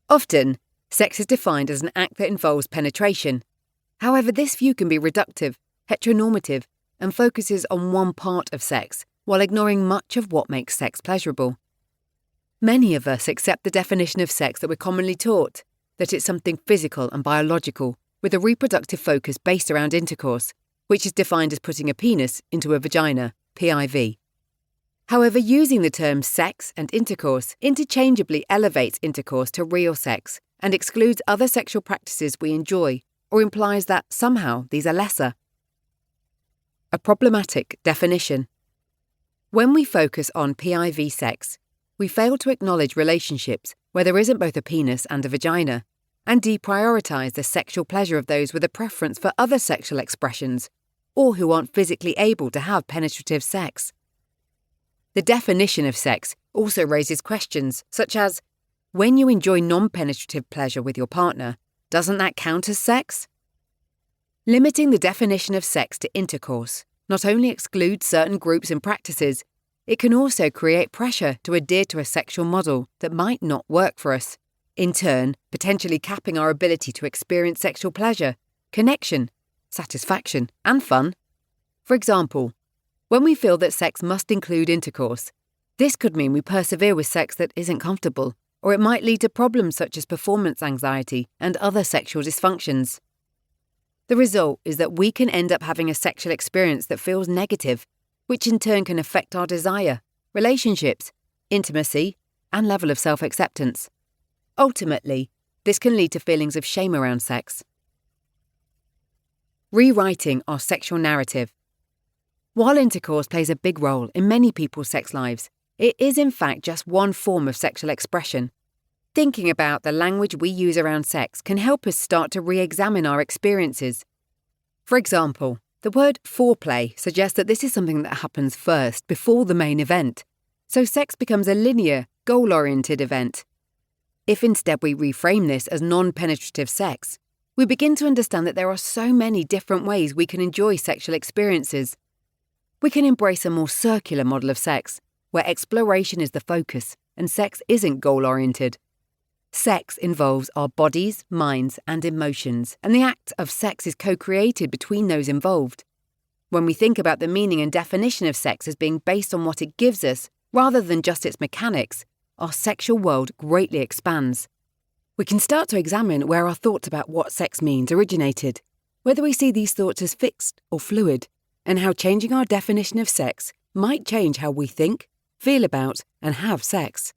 Often, sex is defined as an act that involves penetration. However, this view can be reductive, heteronormative, and focuses on one part of sex, while ignoring much of what makes sex pleasurable. Many of us accept the definition of sex that we're commonly taught, that it's something physical and biological, with a reproductive focus based around intercourse, which is defined as putting a penis into a vagina, PIV. However, using the terms sex and intercourse interchangeably elevates intercourse to real sex and excludes other sexual practices we enjoy, or implies that somehow these are lesser. A problematic definition. When we focus on PIV sex, we fail to acknowledge relationships where there isn't both a penis and a vagina, and deprioritise the sexual pleasure of those with a preference for other sexual expressions, or who aren't physically able to have penetrative sex. The definition of sex also raises questions such as, when you enjoy non-penetrative pleasure with your partner, doesn't that count as sex? Limiting the definition of sex to intercourse not only excludes certain groups and practices, it can also create pressure to adhere to a sexual model that might not work for us, in turn potentially capping our ability to experience sexual pleasure, connection, satisfaction, and fun. For example, when we feel that sex must include intercourse, this could mean we persevere with sex that isn't comfortable, or it might lead to problems such as performance anxiety and other sexual dysfunctions. The result is that we can end up having a sexual experience that feels negative, which in turn can affect our desire, relationships, intimacy, and level of self-acceptance. Ultimately, this can lead to feelings of shame around sex. Rewriting our sexual narrative. While intercourse plays a big role in many people's sex lives, it is in fact just one form of sexual expression. Thinking about the language we use around sex can help us start to re-examine our experiences. For example, the word foreplay suggests that this is something that happens first, before the main event, so sex becomes a linear, goal-oriented event. If instead we reframe this as non-penetrative sex, we begin to understand that there are so many different ways we can enjoy sexual experiences. We can embrace a more circular model of sex, where exploration is the focus and sex isn't goal-oriented. Sex involves our bodies, minds, and emotions, and the act of sex is co-created between those involved. When we think about the meaning and definition of sex as being based on what it gives us, rather than just its mechanics, our sexual world greatly expands. We can start to examine where our thoughts about what sex means originated, whether we see these thoughts as fixed or fluid, and how changing our definition of sex might change how we think, feel about, and have sex.